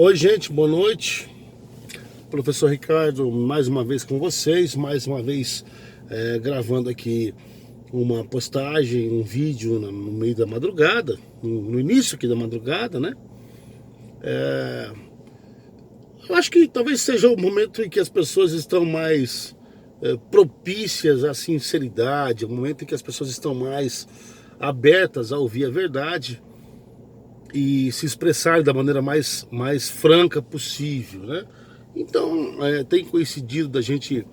Oi, gente, boa noite. Professor Ricardo, mais uma vez com vocês, mais uma vez gravando aqui uma postagem, um vídeo no meio da madrugada, no início aqui da madrugada, né? Eu acho que talvez seja o momento em que as pessoas estão mais propícias à sinceridade, o momento em que as pessoas estão mais abertas a ouvir a verdade e se expressar da maneira mais franca possível, né? Então, tem coincidido da gente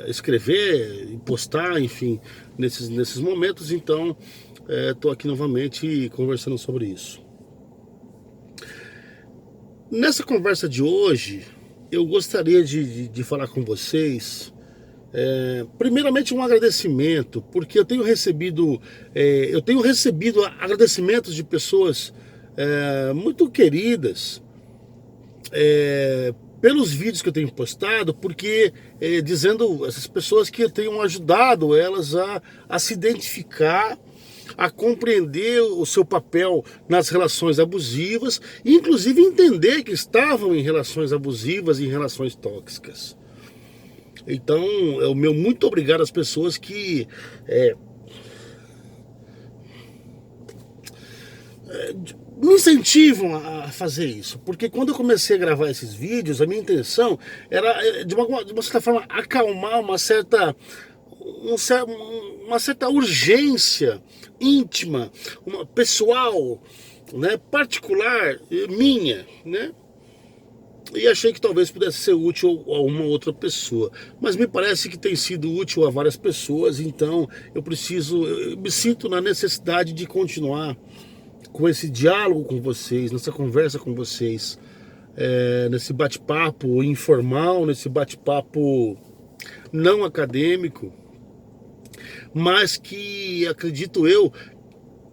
escrever e postar, enfim, nesses momentos. Então, estou aqui novamente conversando sobre isso. Nessa conversa de hoje, eu gostaria de falar com vocês, primeiramente um agradecimento, porque eu tenho recebido agradecimentos de pessoas muito queridas, pelos vídeos que eu tenho postado, porque dizendo essas pessoas que eu tenho ajudado elas a se identificar, a compreender o seu papel nas relações abusivas e inclusive entender que estavam em relações abusivas e em relações tóxicas. Então, o meu muito obrigado às pessoas que me incentivam a fazer isso, porque quando eu comecei a gravar esses vídeos, a minha intenção era, de uma certa forma, acalmar uma certa urgência íntima, pessoal, né, particular, minha, né? E achei que talvez pudesse ser útil a uma outra pessoa, mas me parece que tem sido útil a várias pessoas. Então eu me sinto na necessidade de continuar com esse diálogo com vocês, nessa conversa com vocês, nesse bate-papo informal, nesse bate-papo não acadêmico, mas que, acredito eu,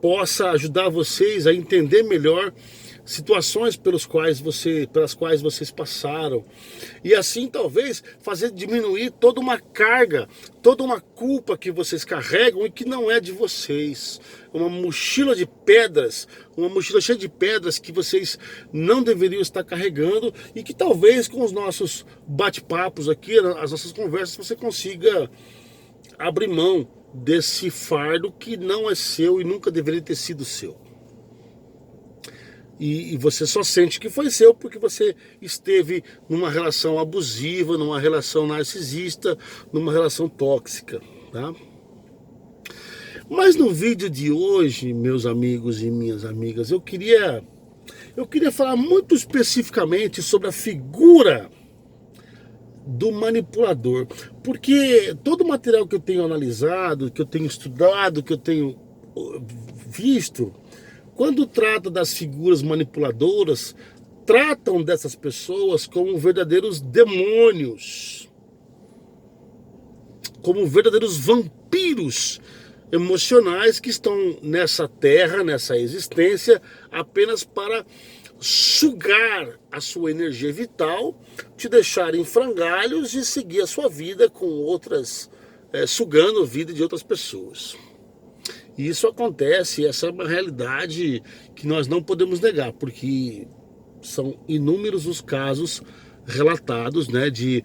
possa ajudar vocês a entender melhor situações pelas quais vocês passaram, e assim talvez fazer diminuir toda uma carga, toda uma culpa que vocês carregam e que não é de vocês, uma mochila de pedras, uma mochila cheia de pedras que vocês não deveriam estar carregando, e que talvez com os nossos bate-papos aqui, as nossas conversas, você consiga abrir mão desse fardo que não é seu e nunca deveria ter sido seu. E você só sente que foi seu porque você esteve numa relação abusiva, numa relação narcisista, numa relação tóxica, tá? Mas no vídeo de hoje, meus amigos e minhas amigas, eu queria falar muito especificamente sobre a figura do manipulador, porque todo o material que eu tenho analisado, que eu tenho estudado, que eu tenho visto, quando trata das figuras manipuladoras, tratam dessas pessoas como verdadeiros demônios, como verdadeiros vampiros emocionais que estão nessa terra, nessa existência, apenas para sugar a sua energia vital, te deixar em frangalhos e seguir a sua vida com outras, sugando a vida de outras pessoas. E isso acontece, essa é uma realidade que nós não podemos negar, porque são inúmeros os casos relatados, né, de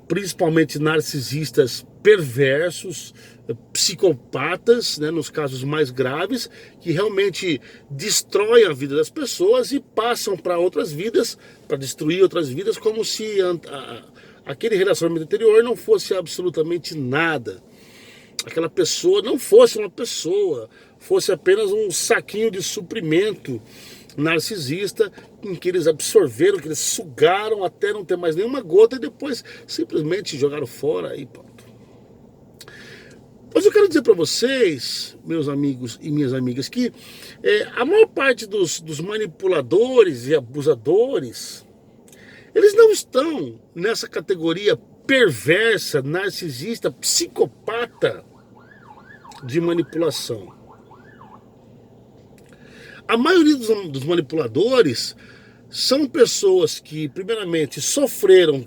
principalmente narcisistas perversos, psicopatas, né, nos casos mais graves, que realmente destroem a vida das pessoas e passam para outras vidas, para destruir outras vidas, como se aquele relacionamento anterior não fosse absolutamente nada. Aquela pessoa não fosse uma pessoa, fosse apenas um saquinho de suprimento narcisista em que eles absorveram, que eles sugaram até não ter mais nenhuma gota e depois simplesmente jogaram fora e pronto. Mas eu quero dizer para vocês, meus amigos e minhas amigas, que a maior parte dos manipuladores e abusadores, eles não estão nessa categoria perversa, narcisista, psicopata de manipulação. A maioria dos manipuladores são pessoas que, primeiramente, sofreram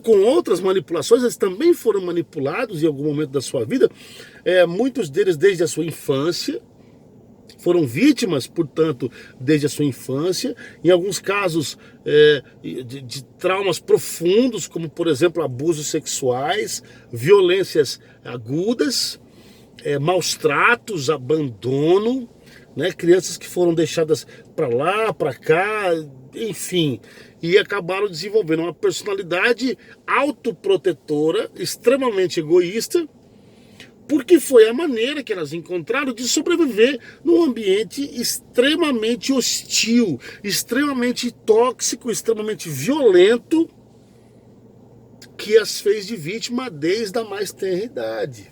com outras manipulações. Eles também foram manipulados em algum momento da sua vida, muitos deles desde a sua infância, foram vítimas, portanto, desde a sua infância, em alguns casos de traumas profundos, como por exemplo abusos sexuais, violências agudas, maus tratos, abandono, né? Crianças que foram deixadas para lá, para cá, enfim, e acabaram desenvolvendo uma personalidade autoprotetora, extremamente egoísta, porque foi a maneira que elas encontraram de sobreviver num ambiente extremamente hostil, extremamente tóxico, extremamente violento, que as fez de vítima desde a mais tenra idade.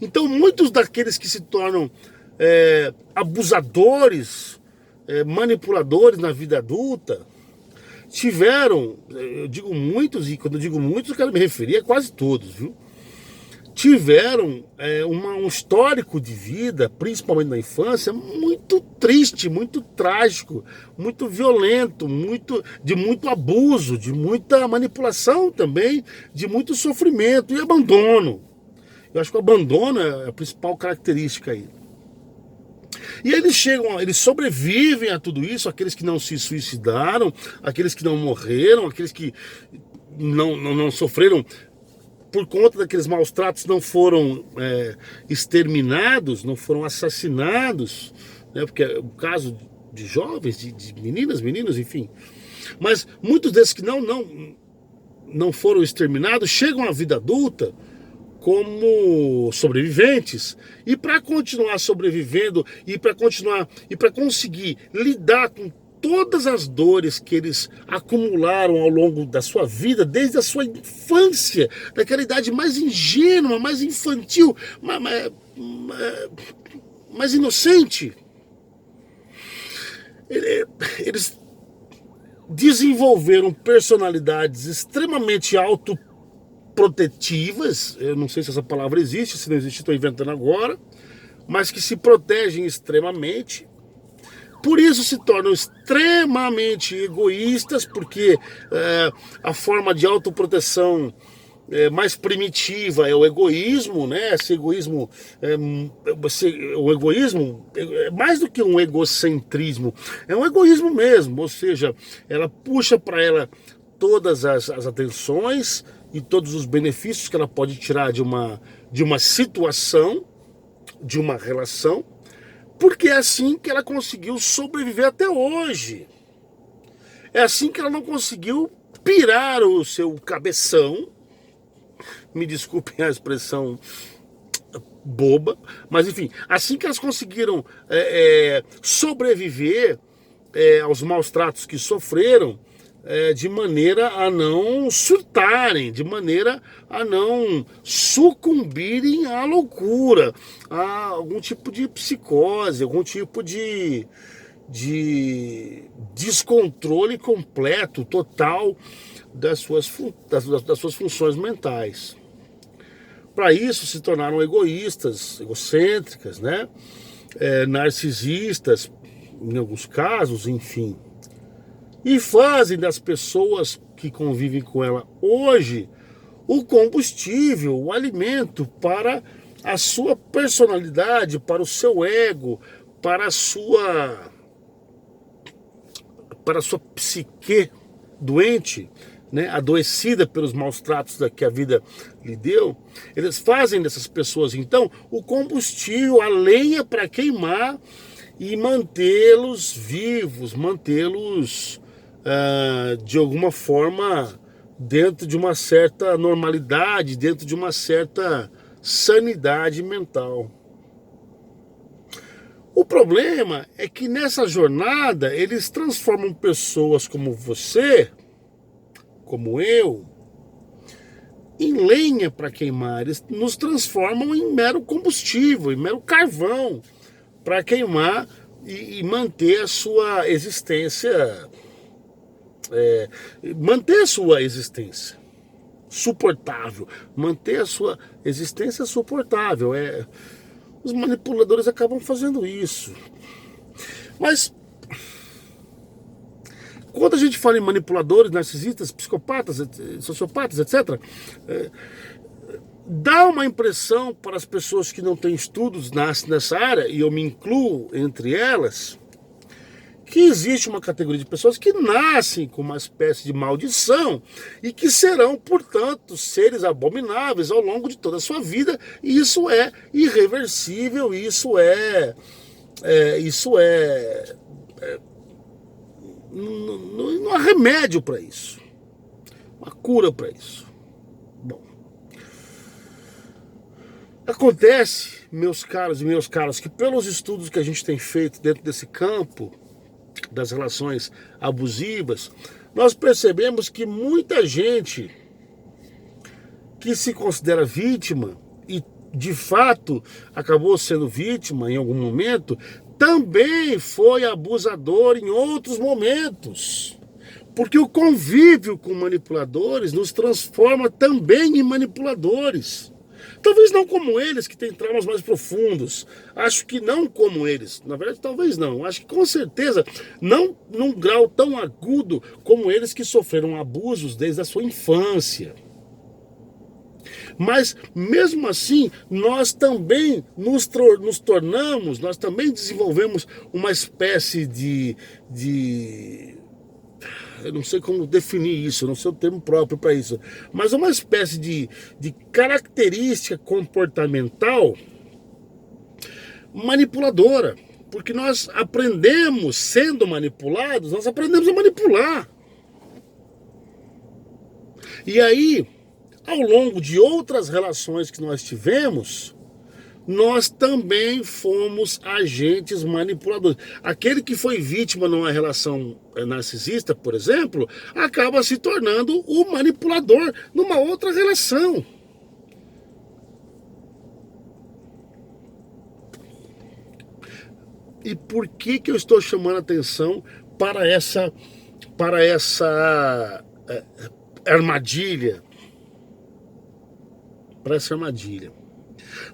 Então, muitos daqueles que se tornam abusadores, manipuladores na vida adulta, tiveram, eu digo muitos, e quando eu digo muitos, eu quero me referir a quase todos, viu? Tiveram um histórico de vida, principalmente na infância, muito triste, muito trágico, muito violento, de muito abuso, de muita manipulação também, de muito sofrimento e abandono. Eu acho que o abandono é a principal característica aí. E eles sobrevivem a tudo isso, aqueles que não se suicidaram, aqueles que não morreram, aqueles que não sofreram por conta daqueles maus tratos, não foram exterminados, não foram assassinados, né? Porque é o caso de jovens, de meninas, meninos, enfim. Mas muitos desses que não foram exterminados chegam à vida adulta como sobreviventes, e para continuar sobrevivendo e para conseguir lidar com todas as dores que eles acumularam ao longo da sua vida, desde a sua infância, daquela idade mais ingênua, mais infantil, mais inocente, eles desenvolveram personalidades extremamente autoprotetivas. Eu não sei se essa palavra existe, se não existe estou inventando agora, mas que se protegem extremamente. Por isso se tornam extremamente egoístas, porque a forma de autoproteção mais primitiva é o egoísmo, né? O egoísmo é mais do que um egocentrismo, é um egoísmo mesmo, ou seja, ela puxa para ela todas as atenções e todos os benefícios que ela pode tirar de uma situação, de uma relação, porque é assim que ela conseguiu sobreviver até hoje. É assim que ela não conseguiu pirar o seu cabeção. Me desculpem a expressão boba, mas enfim, assim que elas conseguiram sobreviver aos maus tratos que sofreram, de maneira a não surtarem, de maneira a não sucumbirem à loucura, a algum tipo de psicose, algum tipo de descontrole completo, total das suas funções mentais. Para isso se tornaram egoístas, egocêntricas, né? Narcisistas, em alguns casos, enfim. E fazem das pessoas que convivem com ela hoje o combustível, o alimento para a sua personalidade, para o seu ego, para a sua psique doente, né, adoecida pelos maus tratos que a vida lhe deu. Eles fazem dessas pessoas, então, o combustível, a lenha para queimar e mantê-los vivos, mantê-los de alguma forma dentro de uma certa normalidade, dentro de uma certa sanidade mental. O problema é que nessa jornada eles transformam pessoas como você, como eu, em lenha para queimar. Eles nos transformam em mero combustível, em mero carvão para queimar e manter a sua existência, suportável, manter a sua existência suportável. Os manipuladores acabam fazendo isso. Mas quando a gente fala em manipuladores, narcisistas, psicopatas, sociopatas, etc., dá uma impressão para as pessoas que não têm estudos nessa área, e eu me incluo entre elas, que existe uma categoria de pessoas que nascem com uma espécie de maldição e que serão, portanto, seres abomináveis ao longo de toda a sua vida, e isso é irreversível, não há remédio para isso, uma cura para isso. Bom, acontece, meus caros e meus caros, que pelos estudos que a gente tem feito dentro desse campo das relações abusivas, nós percebemos que muita gente que se considera vítima e de fato acabou sendo vítima em algum momento, também foi abusador em outros momentos. Porque o convívio com manipuladores nos transforma também em manipuladores. Talvez não como eles, que têm traumas mais profundos. Acho que não como eles. Na verdade, talvez não. Acho que com certeza não num grau tão agudo como eles que sofreram abusos desde a sua infância. Mas, mesmo assim, nós também nos tornamos, nós também desenvolvemos uma espécie eu não sei como definir isso, não sei o termo próprio para isso, mas uma espécie de característica comportamental manipuladora. Porque nós aprendemos, sendo manipulados, nós aprendemos a manipular. E aí, ao longo de outras relações que nós tivemos, nós também fomos agentes manipuladores. Aquele que foi vítima numa relação narcisista, por exemplo, acaba se tornando o manipulador numa outra relação. E por que eu estou chamando a atenção para essa armadilha? Para essa armadilha.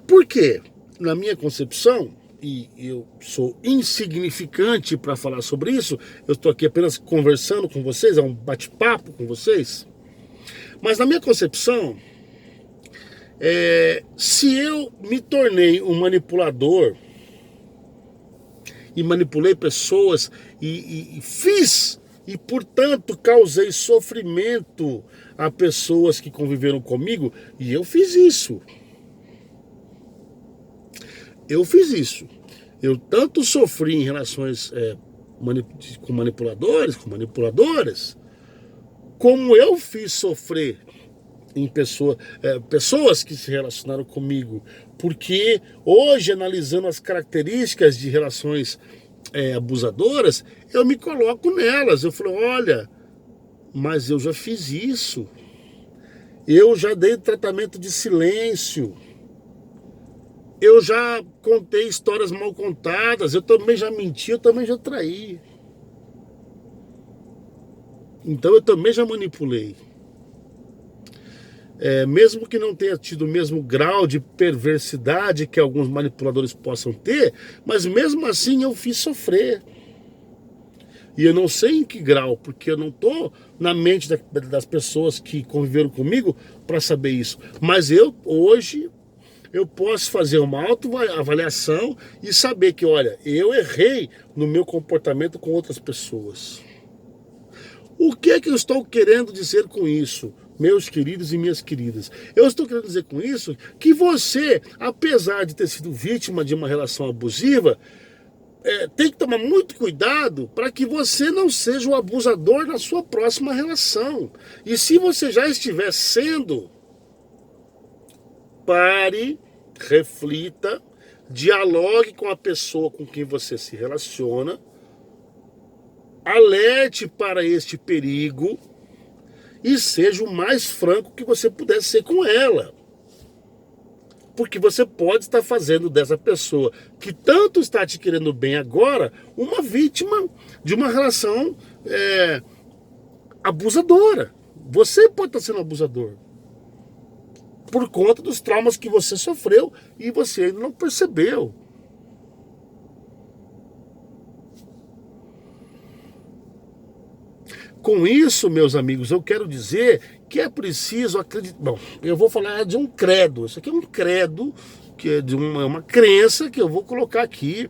Porque, na minha concepção, e eu sou insignificante para falar sobre isso, eu estou aqui apenas conversando com vocês, é um bate-papo com vocês, mas na minha concepção, se eu me tornei um manipulador e manipulei pessoas e fiz, e portanto causei sofrimento a pessoas que conviveram comigo, e eu fiz isso. Eu tanto sofri em relações com manipuladores, com manipuladoras, como eu fiz sofrer em pessoas que se relacionaram comigo. Porque hoje, analisando as características de relações abusadoras, eu me coloco nelas. Eu falo, olha, mas eu já fiz isso. Eu já dei tratamento de silêncio. Eu já contei histórias mal contadas, eu também já menti, eu também já traí. Então eu também já manipulei. Mesmo que não tenha tido o mesmo grau de perversidade que alguns manipuladores possam ter, mas mesmo assim eu fiz sofrer. E eu não sei em que grau, porque eu não estou na mente das pessoas que conviveram comigo para saber isso. Mas hoje, eu posso fazer uma autoavaliação e saber que, olha, eu errei no meu comportamento com outras pessoas. O que é que eu estou querendo dizer com isso, meus queridos e minhas queridas? Eu estou querendo dizer com isso que você, apesar de ter sido vítima de uma relação abusiva, tem que tomar muito cuidado para que você não seja o abusador na sua próxima relação. E se você já estiver sendo, pare, reflita, dialogue com a pessoa com quem você se relaciona, alerte para este perigo e seja o mais franco que você puder ser com ela. Porque você pode estar fazendo dessa pessoa que tanto está te querendo bem agora uma vítima de uma relação abusadora. Você pode estar sendo abusador por conta dos traumas que você sofreu e você ainda não percebeu. com isso, meus amigos, eu quero dizer que é preciso acreditar. Bom, eu vou falar de um credo. Isso aqui é um credo, que é de uma crença que eu vou colocar aqui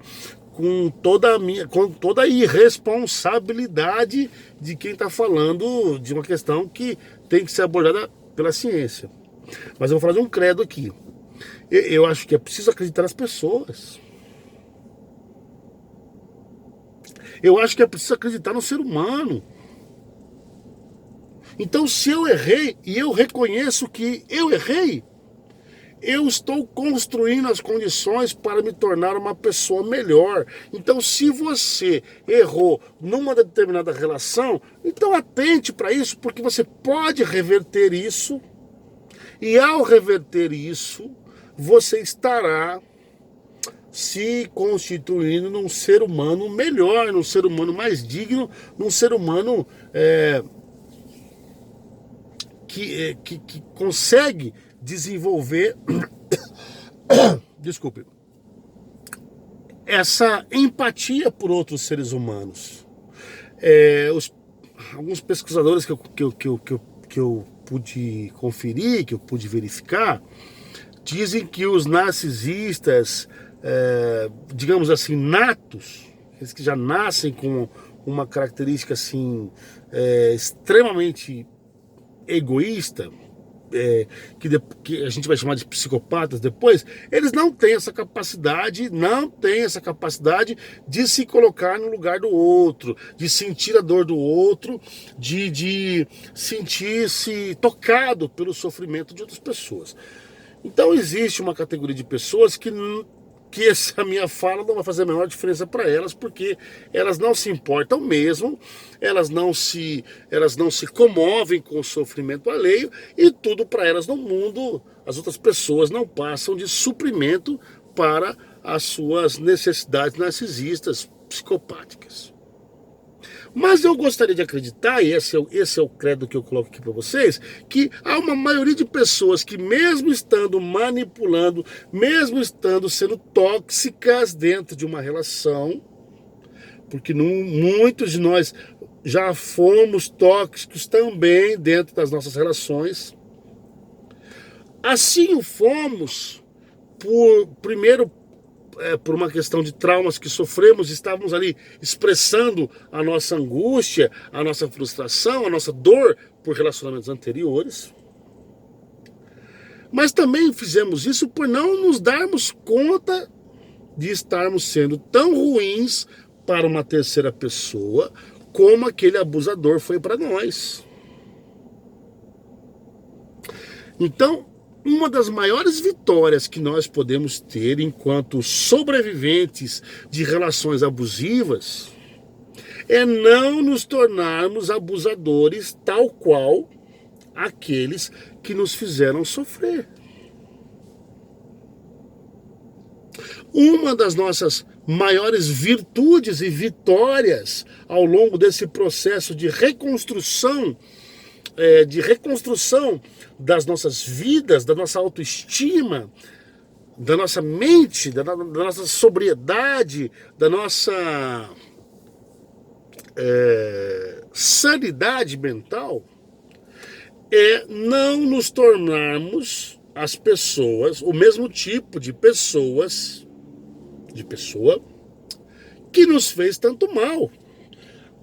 com toda a irresponsabilidade de quem está falando de uma questão que tem que ser abordada pela ciência. Mas eu vou falar de um credo aqui. Eu acho que é preciso acreditar nas pessoas. Eu acho que é preciso acreditar no ser humano. Então, se eu errei e eu reconheço que eu errei, eu estou construindo as condições para me tornar uma pessoa melhor. Então, se você errou numa determinada relação, então atente para isso, porque você pode reverter isso. E ao reverter isso, você estará se constituindo num ser humano melhor, num ser humano mais digno, num ser humano que consegue desenvolver desculpe, essa empatia por outros seres humanos. Alguns pesquisadores que eu pude conferir, que eu pude verificar, dizem que os narcisistas, digamos assim, natos, eles que já nascem com uma característica extremamente egoísta, que a gente vai chamar de psicopatas depois, eles não têm essa capacidade de se colocar no lugar do outro, de sentir a dor do outro, de sentir-se tocado pelo sofrimento de outras pessoas. Então existe uma categoria de pessoas que essa minha fala não vai fazer a menor diferença para elas, porque elas não se importam mesmo, elas não se comovem com o sofrimento alheio, e tudo para elas no mundo, as outras pessoas não passam de suprimento para as suas necessidades narcisistas, psicopáticas. Mas eu gostaria de acreditar, e esse é o credo que eu coloco aqui para vocês, que há uma maioria de pessoas que, mesmo estando manipulando, mesmo estando sendo tóxicas dentro de uma relação, porque muitos de nós já fomos tóxicos também dentro das nossas relações, assim o fomos por uma questão de traumas que sofremos, estávamos ali expressando a nossa angústia, a nossa frustração, a nossa dor por relacionamentos anteriores. Mas também fizemos isso por não nos darmos conta de estarmos sendo tão ruins para uma terceira pessoa como aquele abusador foi para nós. Então, uma das maiores vitórias que nós podemos ter enquanto sobreviventes de relações abusivas é não nos tornarmos abusadores tal qual aqueles que nos fizeram sofrer. Uma das nossas maiores virtudes e vitórias ao longo desse processo de reconstrução das nossas vidas, da nossa autoestima, da nossa mente, da nossa sobriedade, da nossa sanidade mental, é não nos tornarmos as pessoas, o mesmo tipo de pessoa que nos fez tanto mal.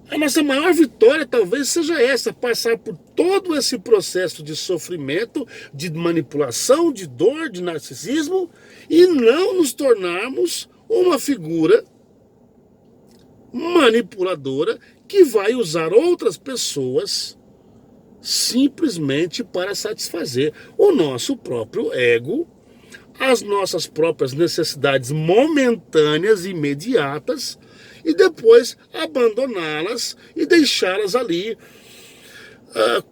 A nossa maior vitória talvez seja essa, passar por todo esse processo de sofrimento, de manipulação, de dor, de narcisismo, e não nos tornarmos uma figura manipuladora que vai usar outras pessoas simplesmente para satisfazer o nosso próprio ego, as nossas próprias necessidades momentâneas e imediatas, e depois abandoná-las e deixá-las ali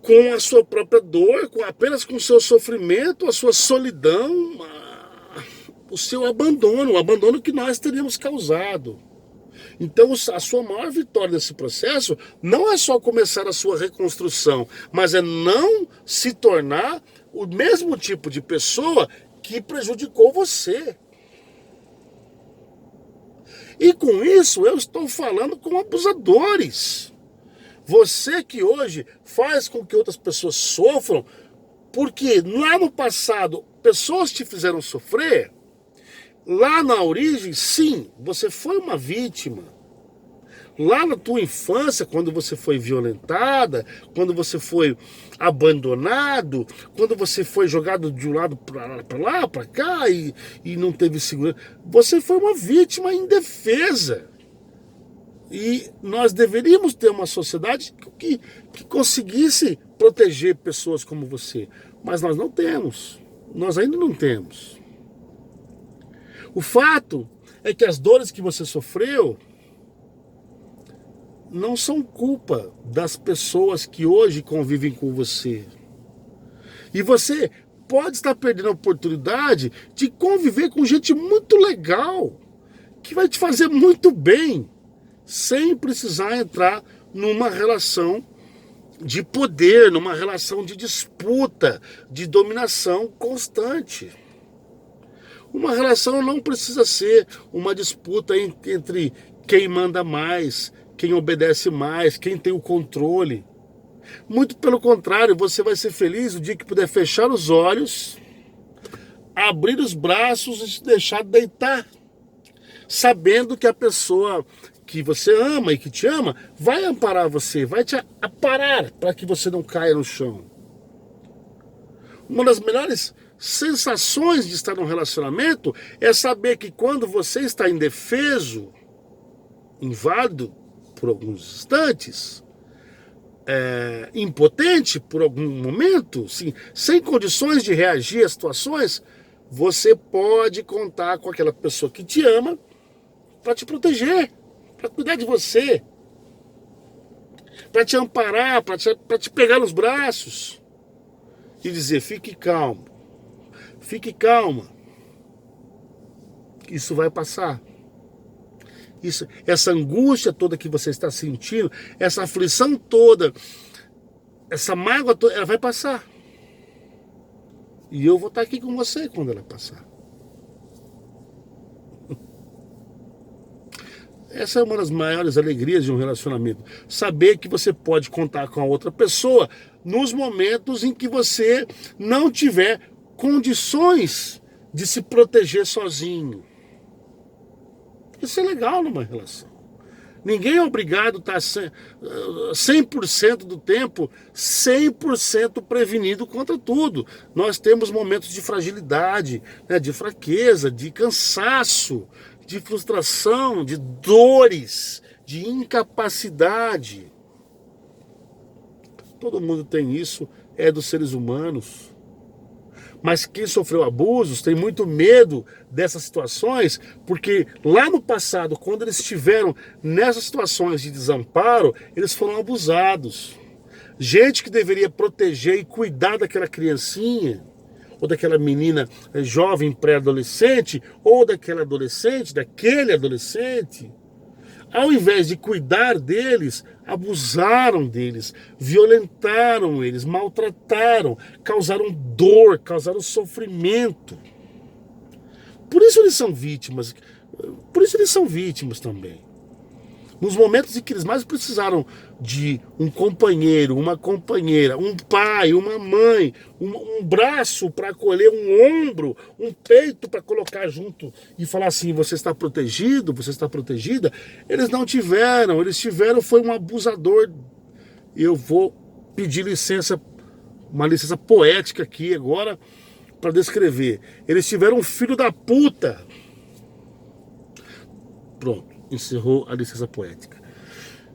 com a sua própria dor, apenas com o seu sofrimento, a sua solidão, o seu abandono, o abandono que nós teríamos causado. Então a sua maior vitória nesse processo não é só começar a sua reconstrução, mas é não se tornar o mesmo tipo de pessoa que prejudicou você. E com isso eu estou falando com abusadores. Você que hoje faz com que outras pessoas sofram, porque lá no passado pessoas te fizeram sofrer, lá na origem, sim, você foi uma vítima. Lá na tua infância, quando você foi violentada, quando você foi abandonado, quando você foi jogado de um lado para lá, para cá e não teve segurança, você foi uma vítima indefesa. E nós deveríamos ter uma sociedade que conseguisse proteger pessoas como você. Mas nós não temos. Nós ainda não temos. O fato é que as dores que você sofreu não são culpa das pessoas que hoje convivem com você. E você pode estar perdendo a oportunidade de conviver com gente muito legal, que vai te fazer muito bem, sem precisar entrar numa relação de poder, numa relação de disputa, de dominação constante. Uma relação não precisa ser uma disputa entre quem manda mais, quem obedece mais, quem tem o controle. Muito pelo contrário, você vai ser feliz o dia que puder fechar os olhos, abrir os braços e se deixar deitar, sabendo que a pessoa que você ama e que te ama vai amparar você, vai te aparar para que você não caia no chão. Uma das melhores sensações de estar num relacionamento é saber que quando você está indefeso, inválido por alguns instantes, impotente por algum momento, sim, sem condições de reagir às situações, você pode contar com aquela pessoa que te ama para te proteger, para cuidar de você, para te amparar, para te pegar nos braços e dizer: fique calmo, fique calma, isso vai passar. Essa angústia toda que você está sentindo, essa aflição toda, essa mágoa toda, ela vai passar. E eu vou estar aqui com você quando ela passar. Essa é uma das maiores alegrias de um relacionamento. Saber que você pode contar com a outra pessoa nos momentos em que você não tiver condições de se proteger sozinho. Isso é legal numa relação. Ninguém é obrigado a estar 100% do tempo 100% prevenido contra tudo. Nós temos momentos de fragilidade, né, de fraqueza, de cansaço, de frustração, de dores, de incapacidade. Todo mundo tem isso, é dos seres humanos. Mas quem sofreu abusos tem muito medo dessas situações, porque lá no passado, quando eles estiveram nessas situações de desamparo, eles foram abusados. Gente que deveria proteger e cuidar daquela criancinha, ou daquela menina jovem pré-adolescente, ou daquela adolescente, daquele adolescente, ao invés de cuidar deles, abusaram deles, violentaram eles, maltrataram, causaram dor, causaram sofrimento. Por isso eles são vítimas, também. Nos momentos em que eles mais precisaram de um companheiro, uma companheira, um pai, uma mãe, um braço para acolher, um ombro, um peito para colocar junto e falar assim: você está protegido, você está protegida, eles não tiveram, eles tiveram foi um abusador. Eu vou pedir licença, uma licença poética aqui agora para descrever. Eles tiveram um filho da puta. Pronto. Encerrou a licença poética.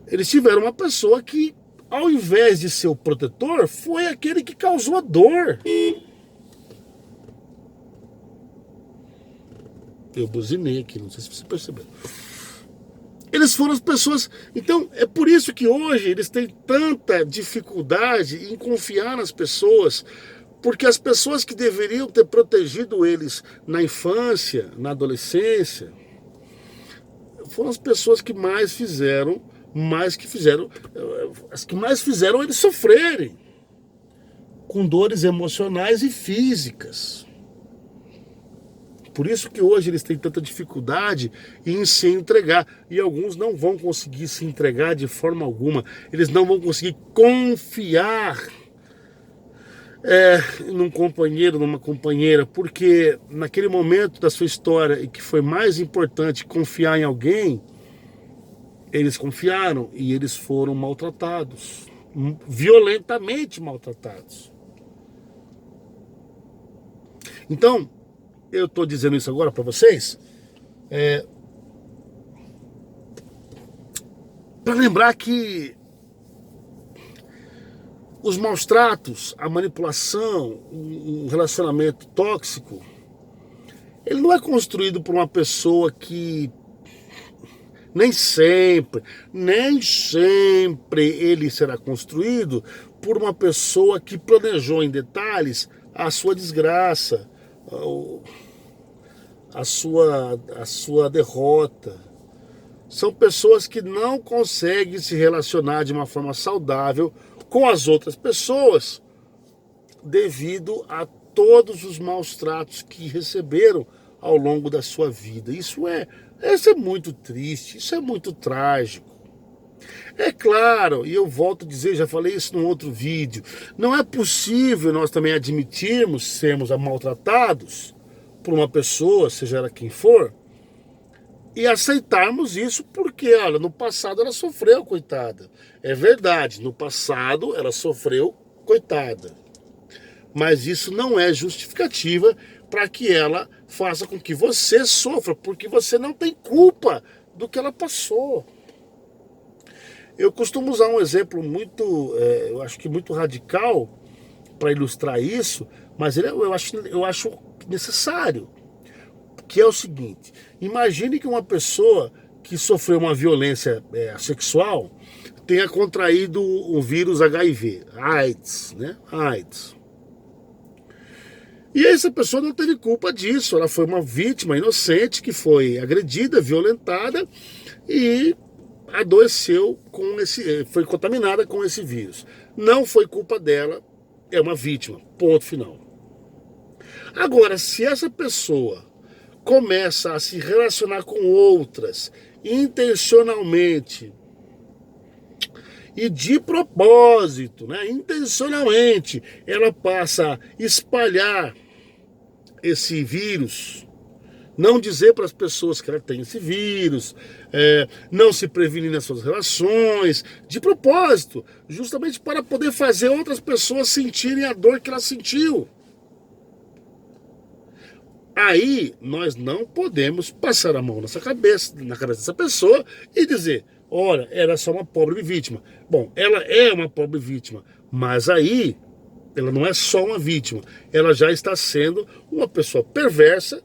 Eles tiveram uma pessoa que, ao invés de ser o protetor, foi aquele que causou a dor. Eu buzinei aqui, não sei se você percebeu. Eles foram as pessoas. Então, é por isso que hoje eles têm tanta dificuldade em confiar nas pessoas, porque as pessoas que deveriam ter protegido eles na infância, na adolescência, foram as pessoas que mais fizeram, as que mais fizeram eles sofrerem, com dores emocionais e físicas. Por isso que hoje eles têm tanta dificuldade em se entregar. E alguns não vão conseguir se entregar de forma alguma. Eles não vão conseguir confiar num companheiro, numa companheira, porque naquele momento da sua história em que foi mais importante confiar em alguém, eles confiaram e eles foram maltratados, violentamente maltratados. Então, eu estou dizendo isso agora para vocês, para lembrar que os maus tratos, a manipulação, um relacionamento tóxico, ele não é construído por uma pessoa que nem sempre ele será construído por uma pessoa que planejou em detalhes a sua desgraça, a sua derrota. São pessoas que não conseguem se relacionar de uma forma saudável com as outras pessoas devido a todos os maus tratos que receberam ao longo da sua vida. Isso é muito triste, isso é muito trágico. É claro, e eu volto a dizer, já falei isso num outro vídeo, não é possível nós também admitirmos sermos maltratados por uma pessoa, seja ela quem for, e aceitarmos isso porque, olha, no passado ela sofreu, coitada. É verdade, no passado ela sofreu, coitada. Mas isso não é justificativa para que ela faça com que você sofra, porque você não tem culpa do que ela passou. Eu costumo usar um exemplo muito, eu acho que muito radical para ilustrar isso, mas eu acho necessário. Que é o seguinte: imagine que uma pessoa que sofreu uma violência sexual tenha contraído o vírus HIV, AIDS, né? AIDS. E essa pessoa não teve culpa disso, ela foi uma vítima inocente que foi agredida, violentada e adoeceu foi contaminada com esse vírus. Não foi culpa dela, é uma vítima, ponto final. Agora, se essa pessoa começa a se relacionar com outras intencionalmente e de propósito, né, intencionalmente, ela passa a espalhar esse vírus, não dizer para as pessoas que ela tem esse vírus, não se prevenir nas suas relações, de propósito, justamente para poder fazer outras pessoas sentirem a dor que ela sentiu. Aí nós não podemos passar a mão na cabeça dessa pessoa e dizer: olha, ela é só uma pobre vítima. Bom, ela é uma pobre vítima, mas aí ela não é só uma vítima, ela já está sendo uma pessoa perversa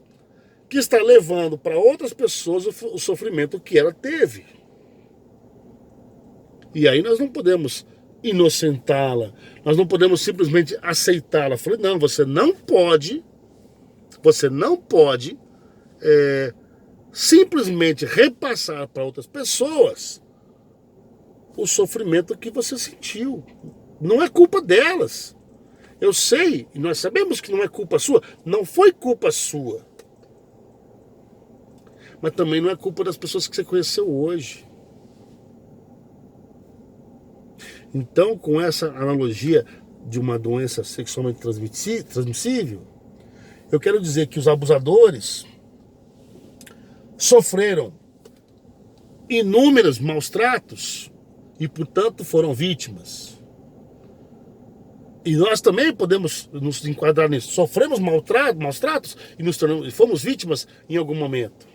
que está levando para outras pessoas o sofrimento que ela teve. E aí nós não podemos inocentá-la, nós não podemos simplesmente aceitá-la. Falei, não, você não pode simplesmente repassar para outras pessoas o sofrimento que você sentiu. Não é culpa delas. Eu sei, e nós sabemos que não é culpa sua, não foi culpa sua. Mas também não é culpa das pessoas que você conheceu hoje. Então, com essa analogia de uma doença sexualmente transmissível, eu quero dizer que os abusadores sofreram inúmeros maus tratos e, portanto, foram vítimas. E nós também podemos nos enquadrar nisso. Sofremos maus tratos e fomos vítimas em algum momento.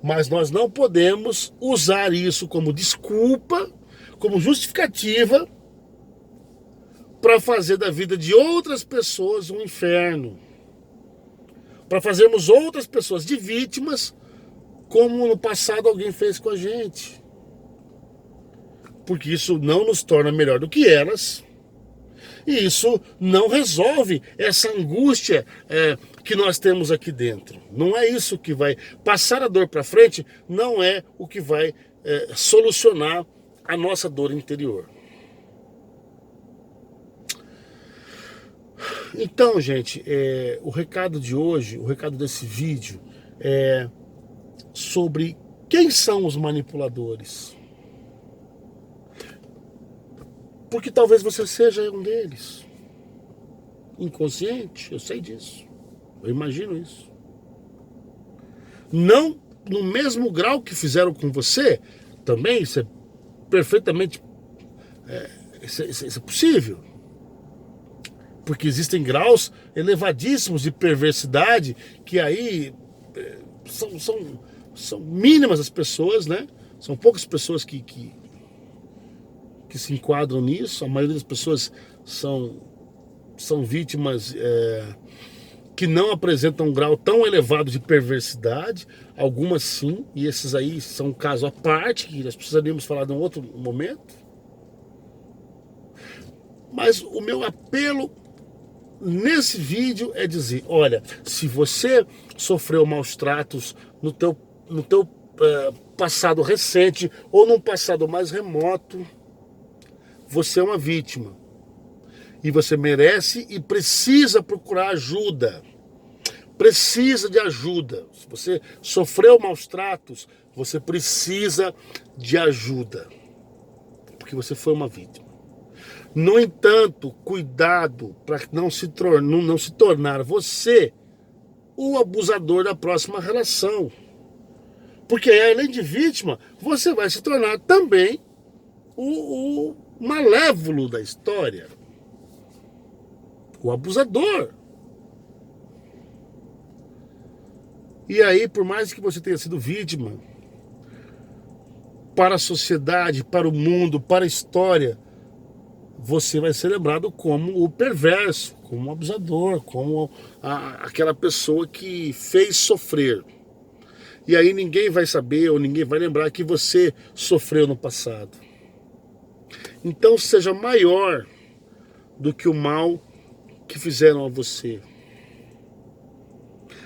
Mas nós não podemos usar isso como desculpa, como justificativa para fazer da vida de outras pessoas um inferno. Para fazermos outras pessoas de vítimas, como no passado alguém fez com a gente. Porque isso não nos torna melhor do que elas. E isso não resolve essa angústia que nós temos aqui dentro. Não é isso que vai passar a dor para frente, não é o que vai solucionar a nossa dor interior. Então, gente, o recado de hoje, o recado desse vídeo é sobre quem são os manipuladores. Porque talvez você seja um deles. Inconsciente, eu sei disso. Eu imagino isso. Não no mesmo grau que fizeram com você, também isso é perfeitamente isso é possível. Porque existem graus elevadíssimos de perversidade que aí são mínimas as pessoas, né? São poucas pessoas que se enquadram nisso. A maioria das pessoas são vítimas que não apresentam um grau tão elevado de perversidade. Algumas sim, e esses aí são um caso à parte, que nós precisaríamos falar em um outro momento. Mas o meu apelo nesse vídeo é dizer, olha, se você sofreu maus tratos no teu passado recente ou num passado mais remoto, você é uma vítima. E você merece e precisa procurar ajuda. Precisa de ajuda. Se você sofreu maus tratos, você precisa de ajuda. Porque você foi uma vítima. No entanto, cuidado para não se tornar você o abusador da próxima relação. Porque além de vítima, você vai se tornar também o malévolo da história. O abusador. E aí, por mais que você tenha sido vítima, para a sociedade, para o mundo, para a história, você vai ser lembrado como o perverso, como o abusador, como aquela pessoa que fez sofrer. E aí ninguém vai saber ou ninguém vai lembrar que você sofreu no passado. Então seja maior do que o mal que fizeram a você.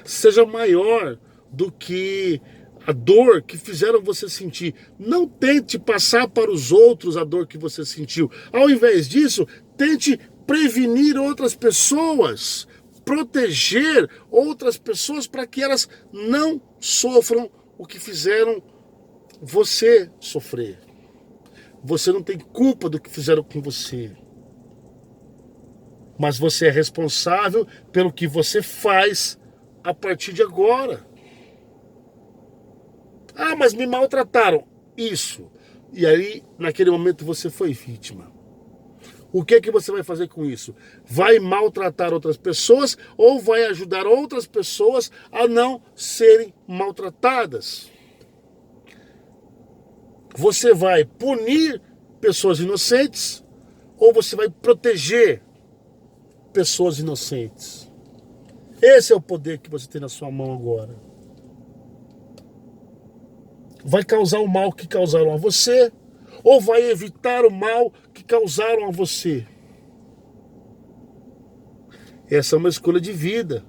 Seja maior do que a dor que fizeram você sentir. Não tente passar para os outros a dor que você sentiu. Ao invés disso, tente prevenir outras pessoas, proteger outras pessoas para que elas não sofram o que fizeram você sofrer. Você não tem culpa do que fizeram com você. Mas você é responsável pelo que você faz a partir de agora. Ah, mas me maltrataram. Isso. E aí, naquele momento, você foi vítima. O que é que você vai fazer com isso? Vai maltratar outras pessoas ou vai ajudar outras pessoas a não serem maltratadas? Você vai punir pessoas inocentes ou você vai proteger pessoas inocentes? Esse é o poder que você tem na sua mão agora. Vai causar o mal que causaram a você ou vai evitar o mal que causaram a você? Essa é uma escolha de vida.